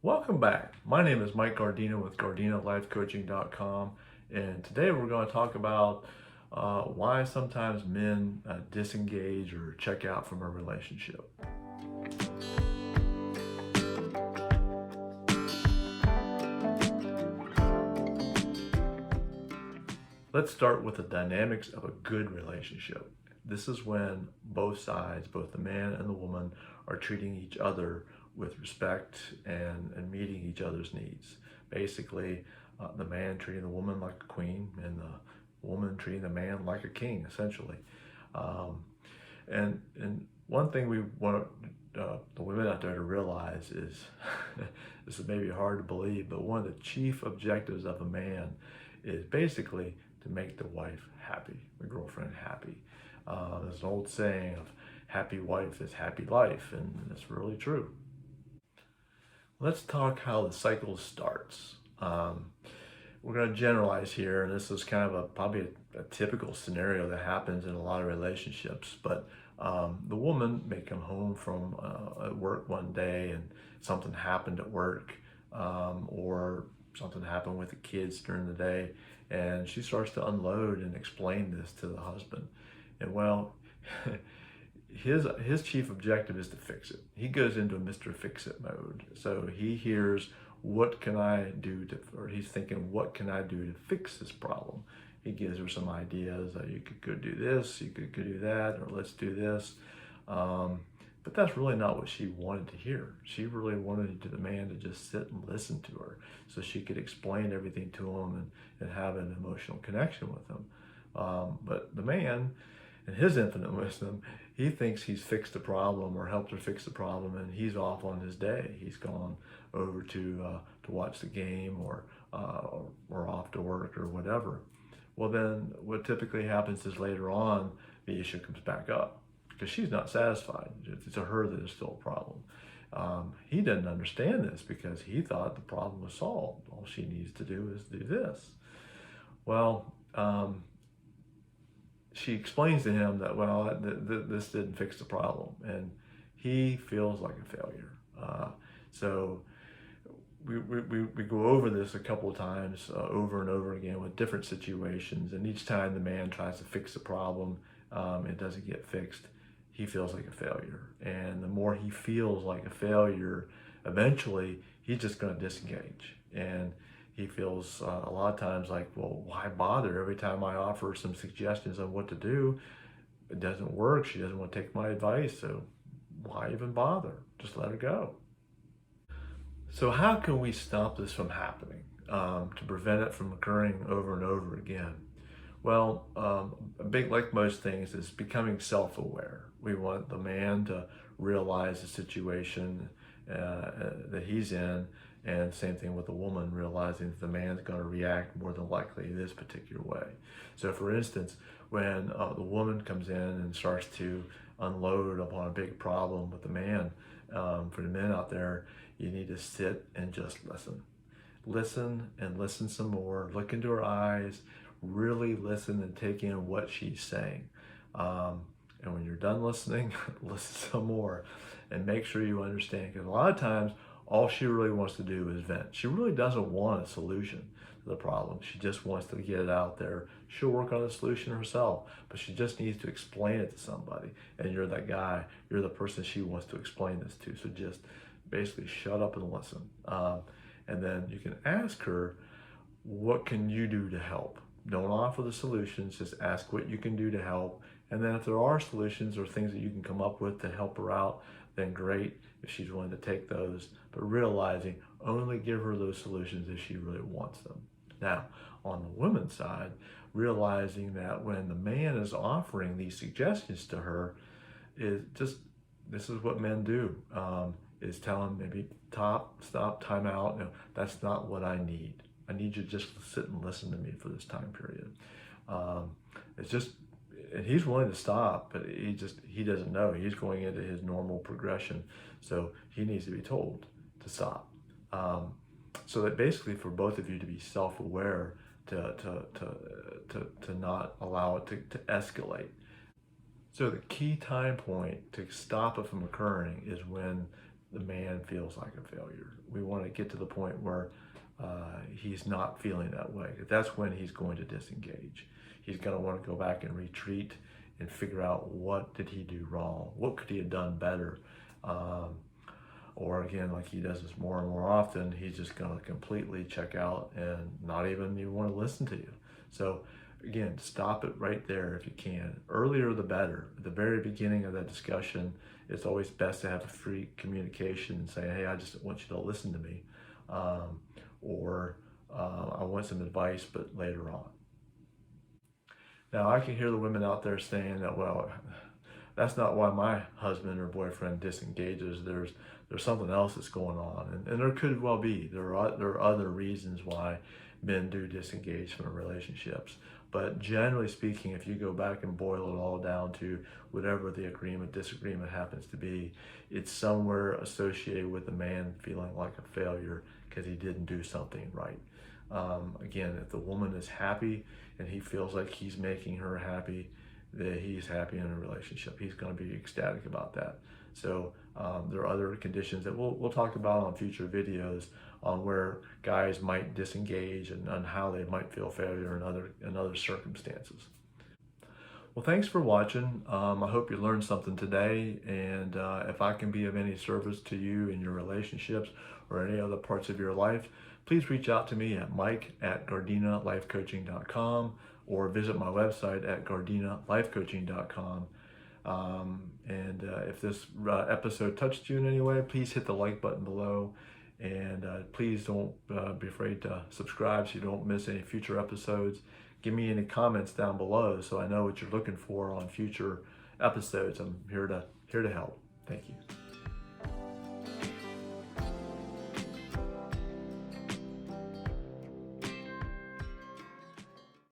Welcome back. My name is Mike Gardino with GardinoLifeCoaching.com, and today we're going to talk about why sometimes men disengage or check out from a relationship. Let's start with the dynamics of a good relationship. This is when both sides, both the man and the woman, are treating each other with respect and meeting each other's needs. Basically, the man treating the woman like a queen and the woman treating the man like a king, essentially. Um, and one thing we want the women out there to realize is, this is maybe hard to believe, but one of the chief objectives of a man is basically to make the wife happy, the girlfriend happy. There's an old saying of happy wife is happy life, and it's really true. Let's talk how the cycle starts. We're going to generalize here, and this is kind of probably a typical scenario that happens in a lot of relationships. But the woman may come home from at work one day, and something happened at work, or something happened with the kids during the day, and she starts to unload and explain this to the husband. And well, his chief objective is to fix it. He goes into a Mr. Fix-It mode. So he hears, what can I do to, or he's thinking, what can I do to fix this problem? He gives her some ideas. You could go do this, you could go do that, or let's do this. But that's really not what she wanted to hear. She really wanted the man to just sit and listen to her so she could explain everything to him and have an emotional connection with him. But the man, in his infinite wisdom, he thinks he's fixed the problem or helped her fix the problem, and he's off on his day. He's gone over to watch the game or off to work or whatever. Well, then what typically happens is later on, the issue comes back up because she's not satisfied. It's to her that it's still a problem. He didn't understand this because he thought the problem was solved. All she needs to do is do this. Well, she explains to him that, well, this didn't fix the problem, and he feels like a failure. So we go over this a couple of times, over and over again with different situations, and each time the man tries to fix the problem, it doesn't get fixed. He feels like a failure, and the more he feels like a failure, eventually he's just going to disengage, and he feels a lot of times like, well, why bother? Every time I offer some suggestions on what to do, it doesn't work. She doesn't want to take my advice, so why even bother? Just let her go. So how can we stop this from happening, to prevent it from occurring over and over again? Well, like most things, is becoming self-aware. We want the man to realize the situation that he's in, and same thing with the woman, realizing that the man's going to react more than likely this particular way. So for instance, when the woman comes in and starts to unload upon a big problem with the man, for the men out there, you need to sit and just listen. Listen and listen some more. Look into her eyes. Really listen and take in what she's saying. And when you're done listening, listen some more and make sure you understand. Because a lot of times, all she really wants to do is vent. She really doesn't want a solution to the problem. She just wants to get it out there. She'll work on the solution herself, but she just needs to explain it to somebody. And you're that guy. You're the person she wants to explain this to. So just basically shut up and listen. And then you can ask her, what can you do to help? Don't offer the solutions, just ask what you can do to help. And then if there are solutions or things that you can come up with to help her out, then great, if she's willing to take those. But realizing, only give her those solutions if she really wants them. Now, on the woman's side, realizing that when the man is offering these suggestions to her, this is what men do, is tell him maybe, stop, time out. No, that's not what I need. I need you to just sit and listen to me for this time period. And he's willing to stop, but he doesn't know. He's going into his normal progression, so he needs to be told to stop. So that basically, for both of you to be self-aware, to not allow it to escalate. So the key time point to stop it from occurring is when the man feels like a failure. We want to get to the point where he's not feeling that way. That's when he's going to disengage. He's going to want to go back and retreat and figure out, what did he do wrong? What could he have done better? Or again, like he does this more and more often, he's just going to completely check out and not even want to listen to you. So again, stop it right there if you can. Earlier the better. At the very beginning of that discussion, it's always best to have a free communication and say, hey, I just want you to listen to me. Or I want some advice, but later on. Now, I can hear the women out there saying that, well, that's not why my husband or boyfriend disengages. There's something else that's going on. And there could well be. There are other reasons why men do disengage from relationships. But generally speaking, if you go back and boil it all down to whatever the disagreement happens to be, it's somewhere associated with the man feeling like a failure because he didn't do something right. Again, if the woman is happy and he feels like he's making her happy, that he's happy in a relationship. He's going to be ecstatic about that. So there are other conditions that we'll talk about on future videos on where guys might disengage and on how they might feel failure in other circumstances. Well, thanks for watching. I hope you learned something today, and if I can be of any service to you in your relationships or any other parts of your life, please reach out to me at mike@gardinalifecoaching.com or visit my website at gardinalifecoaching.com. And if this episode touched you in any way, please hit the like button below, and please don't be afraid to subscribe so you don't miss any future episodes. Give me any comments down below so I know what you're looking for on future episodes. I'm here to help. Thank you.